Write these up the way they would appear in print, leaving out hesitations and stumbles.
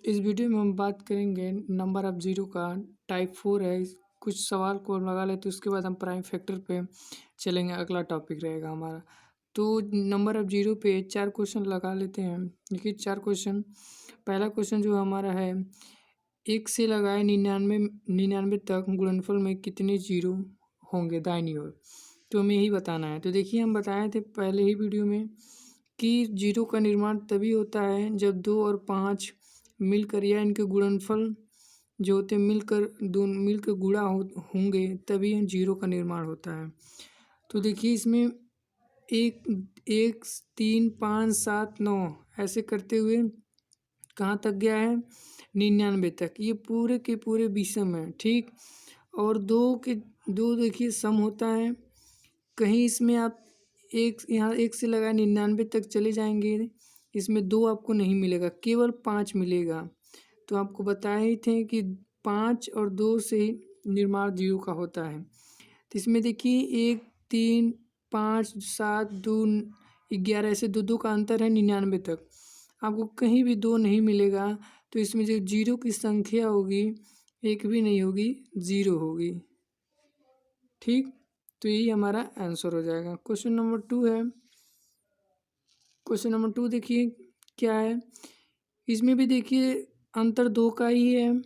इस वीडियो में हम बात करेंगे नंबर ऑफ ज़ीरो का। टाइप 4 है। कुछ सवाल को लगा लेते उसके बाद हम प्राइम फैक्टर पे चलेंगे। अगला टॉपिक रहेगा हमारा। तो नंबर ऑफ ज़ीरो पे 4 क्वेश्चन लगा लेते हैं। देखिए 4 क्वेश्चन। पहला क्वेश्चन जो हमारा है, 1 से लगाए 99 तक गुणनफल में कितने जीरो होंगे दाहिनी ओर। तो हमें यही बताना है। तो देखिए हम बताए थे पहले ही वीडियो में कि जीरो का निर्माण तभी होता है जब 2 और 5 मिलकर या इनके गुणनफल जो होते मिलकर गुणा होंगे तभी जीरो का निर्माण होता है। तो देखिए इसमें एक एक 3 5 7 9 ऐसे करते हुए कहाँ तक गया है, 99 तक। ये पूरे के पूरे विषम है, ठीक। और दो देखिए सम होता है। कहीं इसमें आप यहाँ 1 से लगाए 99 तक चले जाएंगे, इसमें 2 आपको नहीं मिलेगा, केवल 5 मिलेगा। तो आपको बताए ही थे कि 5 और 2 से ही निर्माण जीरो का होता है। तो इसमें देखिए 1 3 5 7 2 11 ऐसे 2 का अंतर है 99 तक। आपको कहीं भी 2 नहीं मिलेगा। तो इसमें जो जीरो की संख्या होगी एक भी नहीं होगी, जीरो होगी, ठीक। तो यही हमारा आंसर हो जाएगा। क्वेश्चन नंबर 2 है। क्वेश्चन नंबर 2 देखिए क्या है। इसमें भी देखिए अंतर 2 का ही है,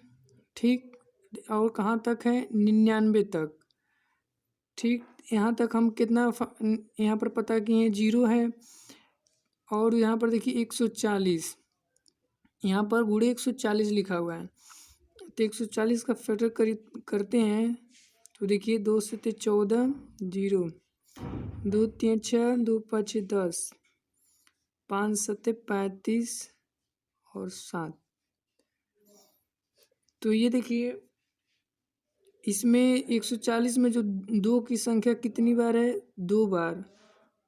ठीक। और कहाँ तक है, 99 तक, ठीक। यहाँ तक हम कितना यहाँ पर पता किए हैं, जीरो है। और यहाँ पर देखिए 140, यहाँ पर गुणे 140 लिखा हुआ है। तो 140 का फैक्टर करते हैं। तो देखिए 2 से 14 जीरो, 2 3 6 2 5 10, 5 7 35 और 7। तो ये देखिए इसमें 140 में जो 2 की संख्या कितनी बार है, 2 बार।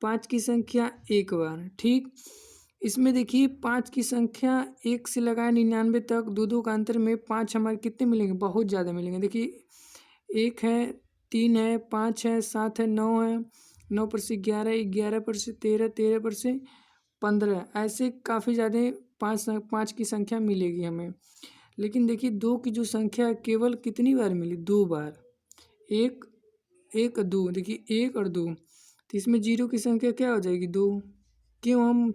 5 की संख्या 1 बार, ठीक। इसमें देखिए 5 की संख्या 1 से लगाए 99 तक, 2 का अंतर में 5 हमारे कितने मिलेंगे, बहुत ज़्यादा मिलेंगे। देखिए 1 है, 3 है, 5 है, 7 है, 9 है, 9 पर से 11, 11 पर से 13, 13 पर से 15, ऐसे काफ़ी ज़्यादा पाँच की संख्या मिलेगी हमें। लेकिन देखिए 2 की जो संख्या है केवल कितनी बार मिली, 2 बार। एक एक 2, देखिए 1 और 2। तो इसमें जीरो की संख्या क्या हो जाएगी, 2। क्यों हम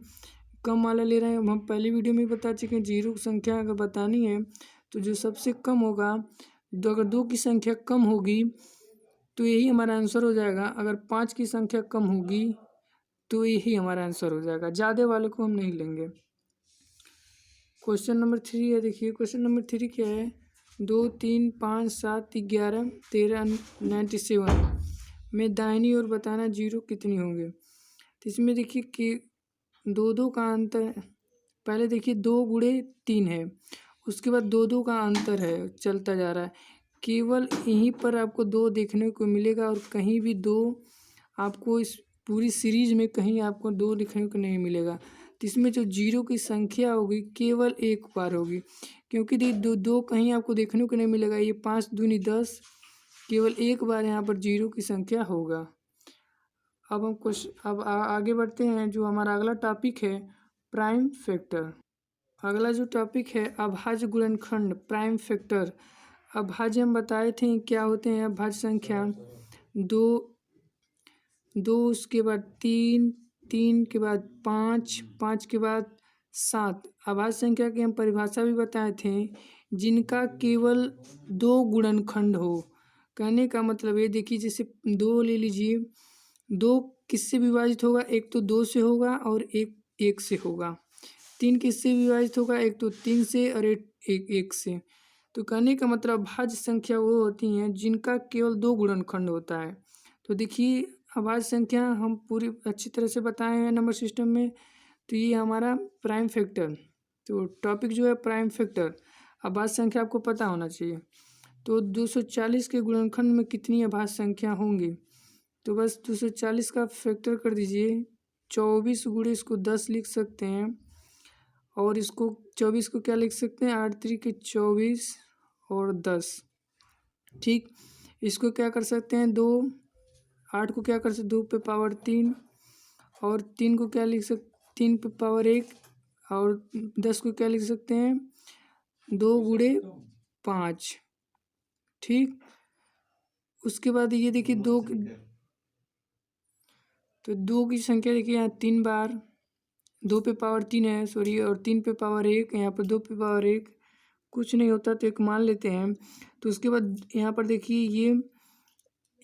कम वाला ले रहे हैं, हम पहली वीडियो में बता चुके हैं। जीरो की संख्या अगर बतानी है तो जो सबसे कम होगा, अगर 2 की संख्या कम होगी तो यही हमारा आंसर हो जाएगा। अगर 5 की संख्या कम होगी तो यही हमारा आंसर हो जाएगा, ज़्यादा वाले को हम नहीं लेंगे। क्वेश्चन नंबर 3 है। देखिए क्वेश्चन नंबर 3 क्या है, 2 3 5 7 11 13 97 में दाहिनी ओर बताना जीरो कितनी होंगे। तो इसमें देखिए कि 2 का अंतर, पहले देखिए 2 गुणे 3 है, उसके बाद 2 का अंतर है, चलता जा रहा है। केवल यहीं पर आपको 2 देखने को मिलेगा और कहीं भी 2 आपको इस पूरी सीरीज में कहीं आपको 2 देखने को नहीं मिलेगा। तो इसमें जो जीरो की संख्या होगी केवल 1 बार होगी, क्योंकि दो कहीं आपको देखने को नहीं मिलेगा। ये 5 दूनी 10, केवल 1 बार यहाँ पर जीरो की संख्या होगा। अब हम आगे बढ़ते हैं। जो हमारा अगला टॉपिक है, प्राइम फैक्टर। अगला जो टॉपिक है, अभाज्य गुणनखंड, प्राइम फैक्टर। अभाज्य हम बताए थे क्या होते हैं। अभाज्य संख्या 2, उसके बाद 3, 3 के बाद 5, 5 के बाद 7। अभाज्य संख्या की हम परिभाषा भी बताए थे, जिनका केवल 2 गुणनखंड हो। कहने का मतलब ये देखिए, जैसे 2 ले लीजिए, 2 किससे विभाजित होगा, एक तो 2 से होगा और एक 1 से होगा। 3 किससे विभाजित होगा, एक तो 3 से और एक 1 से। तो कहने का मतलब अभाज्य संख्या वो होती हैं जिनका केवल 2 गुणनखंड होता है। तो देखिए अभाज्य संख्या हम पूरी अच्छी तरह से बताए हैं नंबर सिस्टम में। तो ये हमारा प्राइम फैक्टर, तो टॉपिक जो है प्राइम फैक्टर, अभाज्य संख्या आपको पता होना चाहिए। तो 240 के गुणनखंड में कितनी अभाज्य संख्या होंगी। तो बस 240 का फैक्टर कर दीजिए। 24 गुणे इसको 10 लिख सकते हैं, और इसको 24 को क्या लिख सकते हैं, 8 3 के 24 और 10, ठीक। इसको क्या कर सकते हैं, 2 8 को क्या कर सकते, 2 पे पावर 3, और 3 को क्या लिख सकते, 3 पे पावर 1, और 10 को क्या लिख सकते हैं, 2 गुणे 5, ठीक। उसके बाद ये देखिए दो की संख्या देखिए यहाँ 3 बार, 2 पे पावर 3 है सॉरी, और 3 पे पावर 1, यहाँ पर 2 पे पावर 1, कुछ नहीं होता तो एक मान लेते हैं। तो उसके बाद यहाँ पर देखिए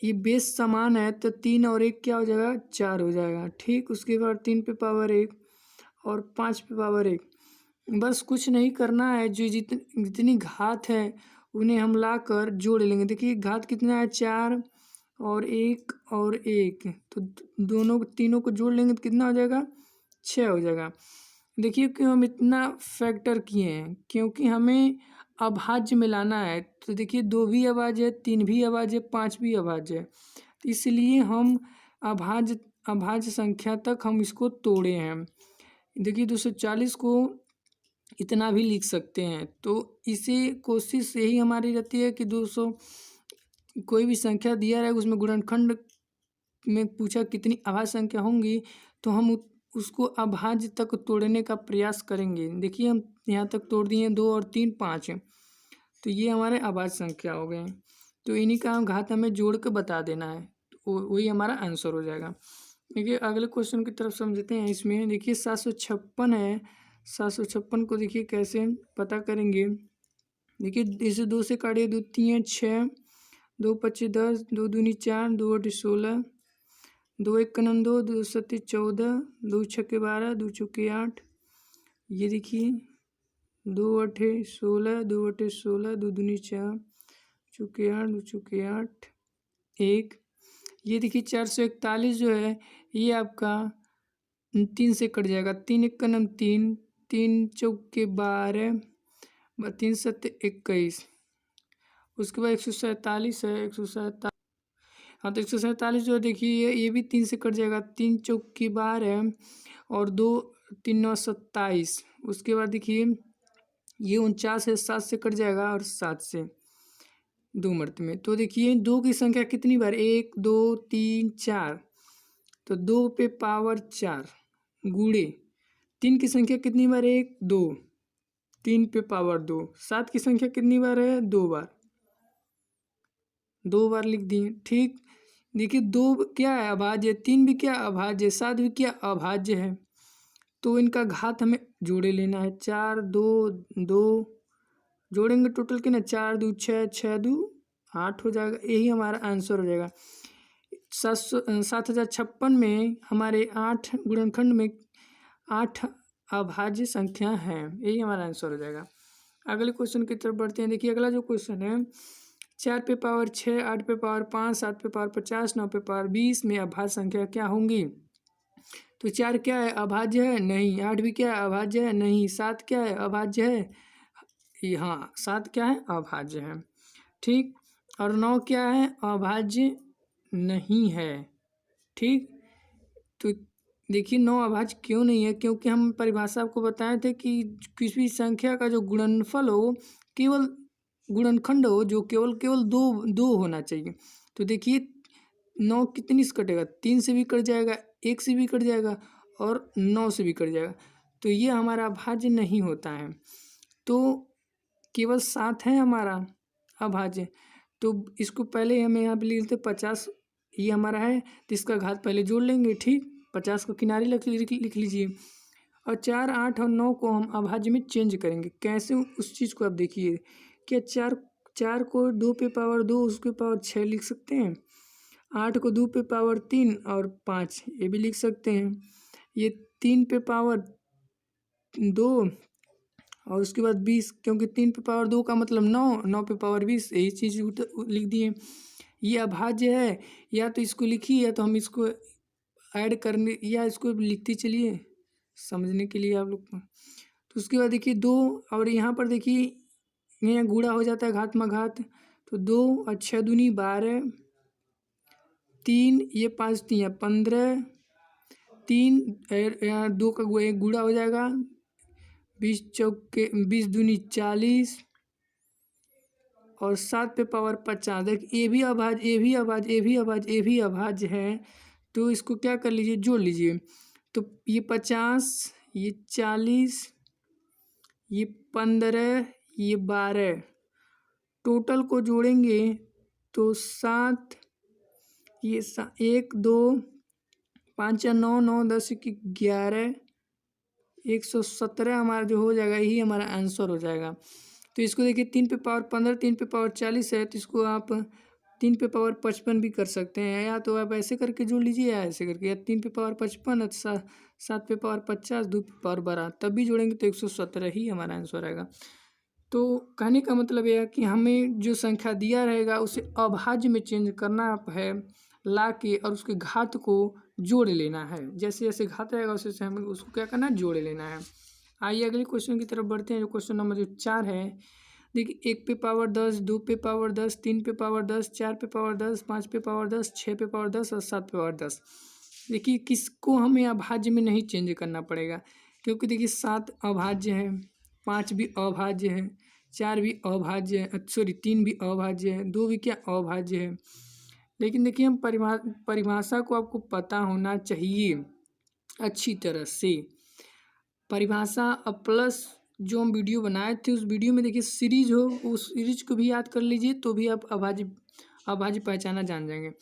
ये बेस समान है तो 3 और 1 क्या हो जाएगा, 4 हो जाएगा, ठीक। उसके बाद 3 पे पावर 1 और 5 पे पावर 1, बस कुछ नहीं करना है, जो जितनी घात है उन्हें हम लाकर जोड़ लेंगे। देखिए घात कितना है, 4 और 1 और 1, तो तीनों को जोड़ लेंगे तो कितना हो जाएगा, 6 हो जाएगा। देखिए क्यों हम इतना फैक्टर किए हैं, क्योंकि हमें अभाज्य मिलाना है। तो देखिए 2 भी अभाज्य है, 3 भी अभाज्य है, 5 भी अभाज्य है, तो इसलिए हम अभाज्य संख्या तक हम इसको तोड़े हैं। देखिए 240 को इतना भी लिख सकते हैं। तो इसे कोशिश यही हमारी रहती है कि 200 कोई भी संख्या दिया रहेगा उसमें गुणनखंड में पूछा कितनी अभाज्य संख्या होंगी, तो हम उसको अभाज्य तक तोड़ने का प्रयास करेंगे। देखिए हम यहाँ तक तोड़ दिए, 2 और 3 5, तो ये हमारे अभाज्य संख्या हो गए। तो इन्हीं का हम घात हमें जोड़ के बता देना है, तो वही हमारा आंसर हो जाएगा। देखिए अगले क्वेश्चन की तरफ समझते हैं। इसमें देखिए 756 है, 756 को देखिए कैसे पता करेंगे। देखिए इसे 2 से काटिए, 2 3 6, 2 5 10, 2 दूनी 4, 2 8 16, 2 1 2, 2 7 14, 2 6 12, 2 चौके 8, ये देखिए 2 8 16, 2 8 16, 2 दूनी 4, चौके 8, 2 चौके 8 1, ये देखिए 441 जो है ये आपका 3 से कट जाएगा, 3 1 3, 3 चौके 12, 3 7 21। उसके बाद 147 है, 147, हाँ तो 147 जो है देखिए ये भी 3 से कट जाएगा, 3 चौके 12 है और 2 3 9 27। उसके बाद देखिए ये 49 है, 7 से कट जाएगा और 7 से 2 मर्ते में। तो देखिए 2 की संख्या कितनी बार, 1 2 3 4, तो 2 पे पावर 4 गुणे 3 की संख्या कितनी बार, 1 2, 3 पे पावर 2, 7 की संख्या कितनी बार है, 2 बार, 2 बार लिख दिए, ठीक। देखिए 2 क्या है, अभाज्य, 3 भी क्या अभाज्य, 7 भी क्या अभाज्य है, तो इनका घात हमें जोड़े लेना है। 4 2 2 जोड़ेंगे टोटल कितना, 4 2 6, 6 2 8 हो जाएगा, यही हमारा आंसर हो जाएगा। 7056 में हमारे 8 गुणनखंड में 8 अभाज्य संख्या हैं, यही हमारा आंसर हो जाएगा। अगले क्वेश्चन की तरफ बढ़ते हैं। देखिए अगला जो क्वेश्चन है, 4 पे पावर 6, 8 पे पावर 5, 7 पे पावर 50, 9 पे पावर 20 में अभाज्य संख्या क्या होंगी। तो 4 क्या है, अभाज्य है, नहीं। 8 भी क्या है, अभाज्य है, नहीं। 7 क्या है, अभाज्य है, हाँ 7 क्या है, अभाज्य है, ठीक। और 9 क्या है, अभाज्य नहीं है, ठीक। तो देखिए 9 अभाज्य क्यों नहीं है, क्योंकि हम परिभाषा आपको बताए थे कि किसी भी संख्या का जो गुणनफल हो, केवल गुणनखंड हो जो केवल दो होना चाहिए। तो देखिए 9 कितनी से कटेगा, 3 से भी कट जाएगा, 1 से भी कट जाएगा और 9 से भी कट जाएगा, तो ये हमारा अभाज्य नहीं होता है। तो केवल 7 है हमारा अभाज्य। तो इसको पहले हमें यहाँ पे लिख लेते 50, ये हमारा है, तो इसका घात पहले जोड़ लेंगे, ठीक। 50 को किनारे लिख लीजिए, और 4 8 और 9 को हम अभाज्य में चेंज करेंगे। कैसे, उस चीज़ को आप देखिए, क्या 4 को 2 पे पावर 2 उसके पावर 6 लिख सकते हैं, 8 को 2 पे पावर 3 और 5 ये भी लिख सकते हैं, ये 3 पे पावर 2 और उसके बाद 20, क्योंकि 3 पे पावर 2 का मतलब 9, 9 पे पावर 20, यही चीज़ लिख दिए। ये अभाज्य है, या तो इसको लिखिए या तो हम इसको ऐड करने या इसको लिखते चलिए समझने के लिए आप लोग को। तो उसके बाद देखिए 2 और यहाँ पर देखिए यहाँ गुणा हो जाता है घात में घात, तो 2 और 6 दूनी 12, 3 ये 5 3 15, 3 यहाँ 2 का एक गुणा हो जाएगा, 20 चौके 20 दूनी 40 और 7 पे पावर 50। देख ये भी अभाज्य, ये भी अभाज्य, ये भी अभाज्य, ये भी अभाज्य है, तो इसको क्या कर लीजिए, जोड़ लीजिए। तो ये 50, ये 40, ये 15, ये 12, टोटल को जोड़ेंगे तो 7, ये 1 2 5 या 9 9 10 11, 117 हमारा जो हो जाएगा, यही हमारा आंसर हो जाएगा। तो इसको देखिए 3 पे पावर 15, 3 पे पावर 40 है, तो इसको आप 3 पे पावर 55 भी कर सकते हैं, या तो आप ऐसे करके जोड़ लीजिए या ऐसे करके, या 3 पे पावर 55, 7 पे पावर 50, 2 पे पावर 12, तब भी जोड़ेंगे तो 117 ही हमारा आंसर आएगा। तो कहने का मतलब यह है कि हमें जो संख्या दिया रहेगा उसे अभाज्य में चेंज करना है ला के, और उसके घात को जोड़ लेना है। जैसे जैसे घात रहेगा उसे से हमें उसको क्या करना है, जोड़ लेना है। आइए अगले क्वेश्चन की तरफ बढ़ते हैं, जो क्वेश्चन नंबर जो 4 है। देखिए 1 पे पावर 10, 2 पे पावर 10, 3 पे पावर 10, 4 पे पावर 10, 5 पे पावर 10, 6 पे पावर 10 और 7 पे पावर 10। देखिए किसको हमें अभाज्य में नहीं चेंज करना पड़ेगा, क्योंकि देखिए 7 अभाज्य है, 5 भी अभाज्य है, 4 भी अभाज्य है, सॉरी 3 भी अभाज्य है, 2 भी क्या अभाज्य है। लेकिन देखिए हम परिभाषा को आपको पता होना चाहिए अच्छी तरह से। परिभाषा अब प्लस जो हम वीडियो बनाए थे उस वीडियो में देखिए सीरीज हो, उस सीरीज को भी याद कर लीजिए, तो भी आप अभाज्य पहचाना जान जाएंगे।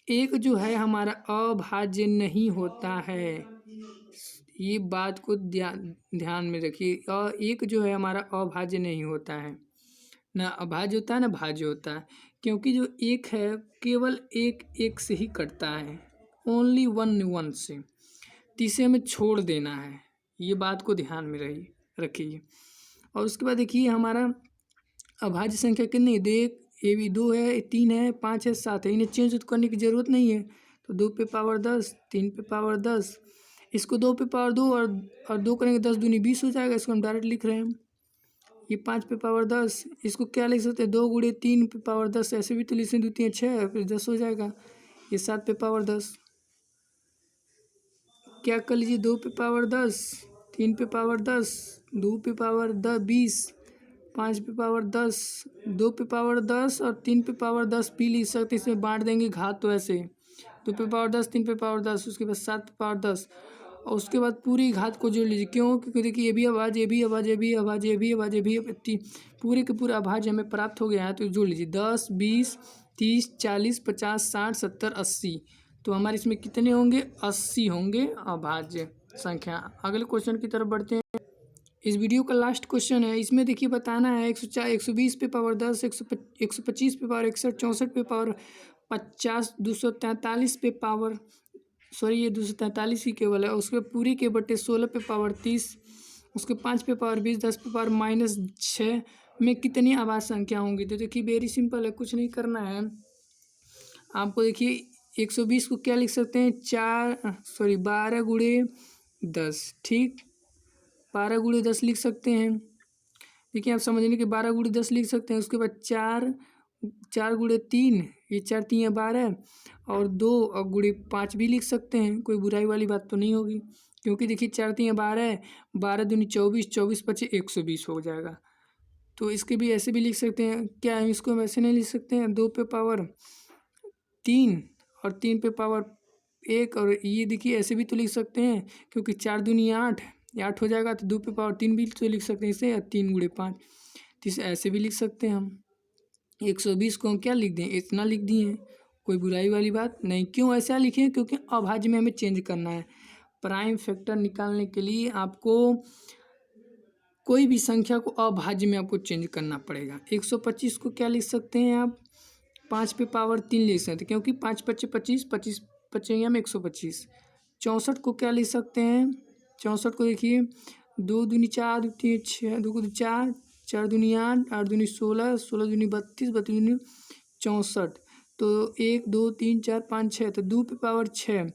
एक जो है हमारा अभाज्य नहीं होता है, ये बात को ध्यान में रखिए। एक जो है हमारा अभाज्य नहीं होता है, ना अभाज्य होता है ना भाज्य होता है, क्योंकि जो एक है केवल एक एक से ही कटता है, ओनली वन वन से, तीसरे में छोड़ देना है, ये बात को ध्यान में रखिए। और उसके बाद देखिए हमारा अभाज्य संख्या कितनी है, एक ये भी 2 है, 3 है, 5 है, 7 है, इन्हें चेंज करने की ज़रूरत नहीं है। तो 2 पे पावर 10, 3 पे पावर 10, इसको 2 पे पावर 2 और 2 करेंगे 10 दूनी 20 हो जाएगा, इसको हम डायरेक्ट लिख रहे हैं। ये 5 पे पावर 10, इसको क्या लिख सकते हैं, 2 गुणे 3 पे पावर 10, ऐसे भी तो लिख सकते, 2 3 6 फिर 10 हो जाएगा। ये 7 पे पावर 10, क्या कर लीजिए, 2 पे पावर 10, 3 पे पावर 10, 2 पे पावर 20, 5 पे पावर 10, 2 पे पावर 10 और 3 पे पावर 10 भी लिख सकते, इसमें बांट देंगे घात, तो ऐसे 2 पे पावर 10, 3 पे पावर 10, उसके बाद 7 पे पावर 10, और उसके बाद पूरी घात को जोड़ लीजिए। क्यों, क्योंकि देखिए ये भी अभाज्य, ये भी अभाज्य, ये भी अभाज्य, ये भी अभाज्य, ये भी पूरे के पूरे अभाज्य हमें प्राप्त हो गया है, तो जोड़ लीजिए 10 20 30 40 50 60 70 80, तो हमारे इसमें कितने होंगे, 80 होंगे अभाज्य संख्या। अगले क्वेश्चन की तरफ बढ़ते हैं। इस वीडियो का लास्ट क्वेश्चन है, इसमें देखिए बताना है 104 120 पे पावर 10, 125 पे पावर 61, 64 पे पावर 50, 243 पे पावर, सॉरी ये 243 ही केवल है, उसके पूरी के बटे 16 पे पावर 30, उसके 5 पे पावर 20, 10 पे पावर -6 में कितनी अभाज्य संख्या होंगी। तो देखिए वेरी सिंपल है, कुछ नहीं करना है आपको। देखिए 120 को क्या लिख सकते हैं, 12 गुणे 10, ठीक, 12 गुणे 10 लिख सकते हैं। देखिए आप समझने के 12 गुणे 10 लिख सकते हैं, उसके बाद 4 गुणे 3, ये 4 3 12, और 2 और गुणे 5 भी लिख सकते हैं, कोई बुराई वाली बात तो नहीं होगी, क्योंकि देखिए 4 3 12, 12 दूनी 24, 24 पचे 120 हो जाएगा। तो इसके भी ऐसे भी लिख सकते हैं, क्या हम इसको वैसे नहीं लिख सकते हैं, 2 पे पावर 3 और 3 पे पावर 1, और ये देखिए ऐसे भी तो लिख सकते हैं, क्योंकि 4 दूनी 8, 8 हो जाएगा, तो 2 पे पावर 3 भी तो लिख सकते हैं इसे, या 3 गुणे 5, तो इसे ऐसे भी लिख सकते हैं हम। 120 को हम क्या लिख दें, इतना लिख दिए हैं, कोई बुराई वाली बात नहीं। क्यों ऐसा लिखें, क्योंकि अभाज्य में हमें चेंज करना है। प्राइम फैक्टर निकालने के लिए आपको कोई भी संख्या को अभाज्य में आपको चेंज करना पड़ेगा। 125 को क्या लिख सकते हैं आप, 5 पे पावर 3 लिख सकते हैं, क्योंकि 5 पच्चे 25, 25 बचेंगे हम 125। 64 को क्या लिख सकते हैं, 64 को देखिए 2 दूनी 4, 2 3 6, 2 को 4, 4 दूनी 8, 8 दूनी 16, 16 दूनी 32, 32 दूनी 64, तो 1 2 3 4 5 6, तो 2 पे पावर 6,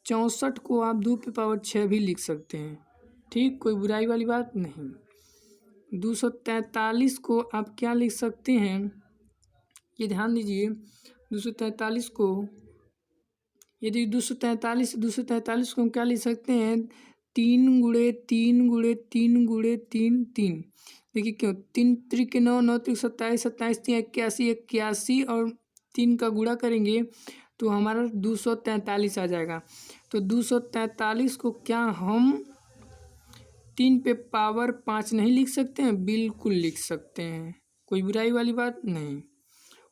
64 को आप 2 पे पावर 6 भी लिख सकते हैं, ठीक, कोई बुराई वाली बात नहीं। 243 को आप क्या लिख सकते हैं, ये ध्यान दीजिए, 243 को, यदि 243 को हम क्या लिख सकते हैं, 3 गुणे 3 गुणे 3 गुणे 3 3, देखिए क्यों, 3 त्रिक 9, 9 त्रिक 27, 27 3 81, 81 और 3 का गुणा करेंगे तो हमारा 243 आ जाएगा। तो 243 को क्या हम 3 पे पावर 5 नहीं लिख सकते हैं? बिल्कुल लिख सकते हैं, कोई बुराई वाली बात नहीं।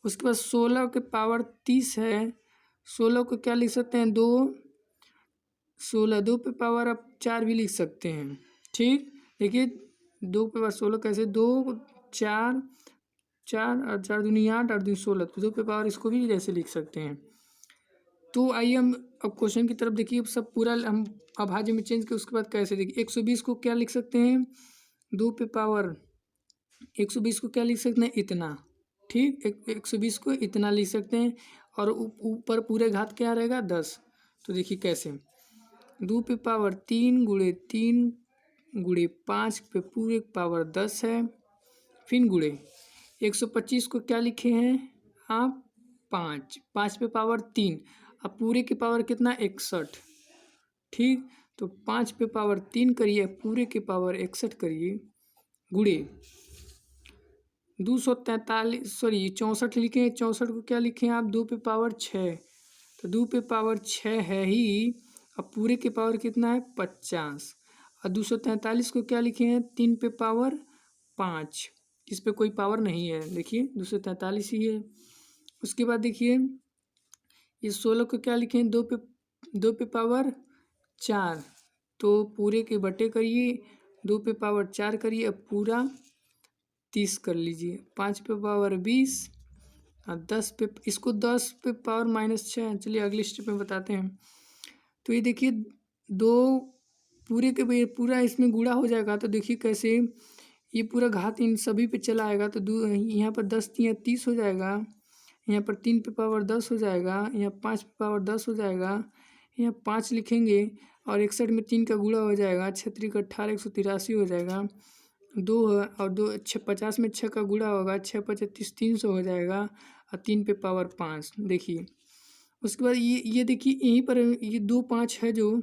उसके बाद 16 के पावर 30 है, 16 को क्या लिख सकते हैं? 2, 16 2 पे पावर आप 4 भी लिख सकते हैं। ठीक, देखिए 2 पे पावर 16 कैसे? 2 4 4 और 4 दूनी 8, 8 दूनी 16, तो 2 पे पावर इसको भी ऐसे लिख सकते हैं। तो आइए हम अब क्वेश्चन की तरफ देखिए। अब सब पूरा हम अभाज्य में चेंज किया, उसके बाद कैसे देखिए 120 को क्या लिख सकते हैं? 2 पे पावर 120 को क्या लिख सकते हैं? इतना। ठीक, 120 को इतना लिख सकते हैं, और ऊपर पूरे घात क्या रहेगा? 10। तो देखिए कैसे, 2 पे पावर 3 गुणे 3 गुणे 5 पे पूरे पावर 10 है, फिर गुणे 125 को क्या लिखे हैं आप? 5, 5 पे पावर 3, अब पूरे की पावर कितना? 61। ठीक, तो 5 पे पावर 3 करिए, पूरे की पावर 61 करिए, गुणे 243, सॉरी 64 लिखे, 64 को क्या लिखे हैं आप? 2 पे पावर 6, तो 2 पे पावर 6 है ही, अब पूरे के पावर कितना है? 50, और 243 को क्या लिखे हैं? 3 पे पावर 5, इस पे कोई पावर नहीं है, देखिए 243 ही है। उसके बाद देखिए ये 16 को क्या लिखे हैं? 2 पे पावर 4, तो पूरे के बटे करिए, 2 पे पावर 4 करिए, अब पूरा 30 कर लीजिए, 5 पे पावर 20, और 10 पे, इसको 10 पे पावर -6। चलिए अगले स्टेप में बताते हैं। तो ये देखिए 2 पूरे के पूरा इसमें गुणा हो जाएगा, तो देखिए कैसे ये पूरा घात इन सभी पे चला आएगा, तो यहाँ पर 10 तियाँ 30 हो जाएगा, यहाँ पर 3 पे पावर 10 हो जाएगा, यहाँ 5 पे पावर 10 हो जाएगा, यहाँ 5 लिखेंगे, और 61 में 3 का गुणा हो जाएगा, 6 3 18, 183 हो जाएगा, 2 है, और 2 50 में 6 का गुणा होगा, 6 5 30, 300 हो जाएगा, और 3 पे पावर 5। देखिए उसके बाद ये देखिए यहीं पर ये 2 5 है जो,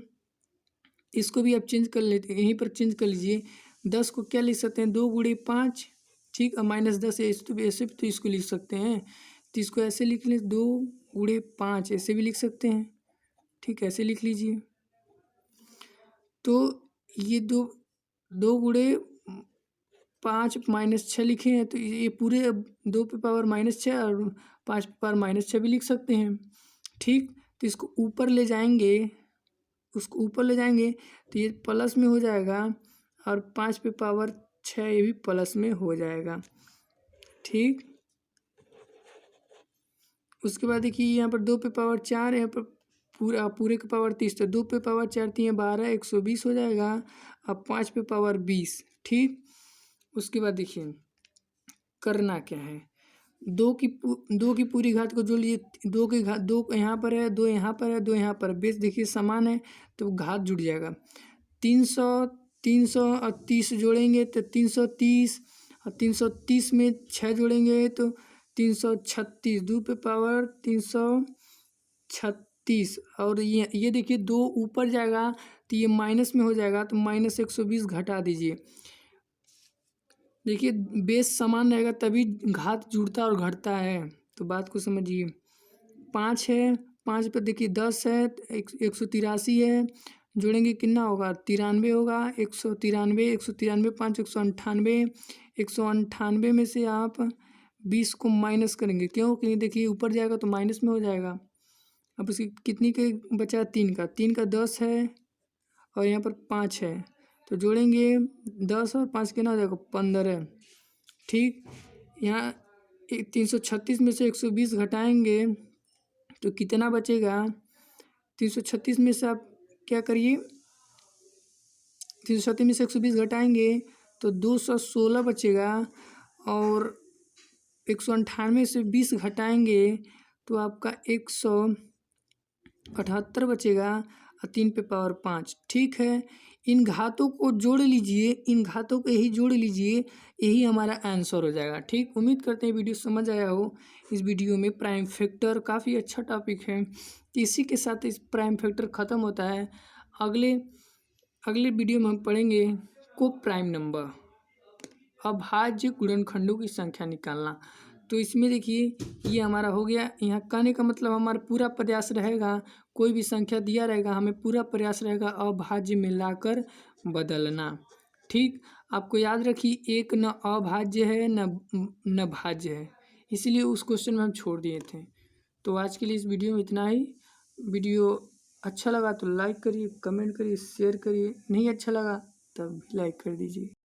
इसको भी आप चेंज कर लेते हैं, यहीं पर चेंज कर लीजिए। 10 को क्या लिख सकते हैं? 2 गुणे 5, ठीक, और -10 है, तो ऐसे भी तो इसको लिख सकते हैं, तो इसको ऐसे लिख लें, 2 गुणे 5 ऐसे भी लिख सकते हैं, ठीक, ऐसे लिख लीजिए। तो ये 2 गुणे 5 -6 लिखे हैं, तो ये पूरे 2 पे पावर -6 और 5 पे पावर -6 भी लिख सकते हैं। ठीक, तो इसको ऊपर ले जाएंगे, उसको ऊपर ले जाएंगे तो ये प्लस में हो जाएगा, और 5 पे पावर 6 ये भी प्लस में हो जाएगा। ठीक, उसके बाद देखिए यहाँ पर 2 पे पावर 4, यहाँ पर पूरे के पावर 30, तो 2 पे पावर 4 3 12, 120 हो जाएगा, अब 5 पे पावर 20। ठीक, उसके बाद देखिए करना क्या है, 2 की पूरी घात को जोड़ लीजिए, 2 की घात 2 यहाँ पर है, 2 यहाँ पर है, 2 यहाँ पर, बेस देखिए समान है, तो घात जुड़ जाएगा। 300 और 30 जोड़ेंगे तो 330, और 330 में 6 जोड़ेंगे तो 336, 2 पे पावर 336, और ये देखिए 2 ऊपर जाएगा तो ये माइनस में हो जाएगा, तो -120 घटा दीजिए। देखिए बेस समान रहेगा तभी घात जुड़ता और घटता है, तो बात को समझिए। 5 है, 5 पर देखिए 10 है, 183 है, जोड़ेंगे कितना होगा? 93 होगा, 193, 193 5 198, 198 में से आप 20 को माइनस करेंगे, क्यों? क्योंकि देखिए ऊपर जाएगा तो माइनस में हो जाएगा। अब उसकी कितनी के बचा? 3 का 10 है, और यहाँ पर 5 है, तो जोड़ेंगे 10 और 5 कितना हो जाएगा? 15। ठीक, यहाँ 336 में से 120 घटाएंगे तो कितना बचेगा? 336 में से आप क्या करिए, 336 में से 120 घटाएंगे तो 216 बचेगा, और 198 से 20 घटाएंगे तो आपका 178 बचेगा, और 3 पे पावर 5। ठीक है, इन घातों को जोड़ लीजिए, इन घातों को यही जोड़ लीजिए, यही हमारा आंसर हो जाएगा। ठीक, उम्मीद करते हैं वीडियो समझ आया हो। इस वीडियो में प्राइम फैक्टर काफ़ी अच्छा टॉपिक है, इसी के साथ इस प्राइम फैक्टर ख़त्म होता है। अगले वीडियो में हम पढ़ेंगे को प्राइम नंबर, अभाज्य गुणनखंडों की संख्या निकालना। तो इसमें देखिए ये हमारा हो गया। यहाँ कहने का मतलब हमारा पूरा प्रयास रहेगा, कोई भी संख्या दिया रहेगा, हमें पूरा प्रयास रहेगा अभाज्य में लाकर बदलना। ठीक, आपको याद रखिए एक न अभाज्य है न भाज्य है, इसीलिए उस क्वेश्चन में हम छोड़ दिए थे। तो आज के लिए इस वीडियो में इतना ही। वीडियो अच्छा लगा तो लाइक करिए, कमेंट करिए, शेयर करिए, नहीं अच्छा लगा तब भी लाइक कर दीजिए।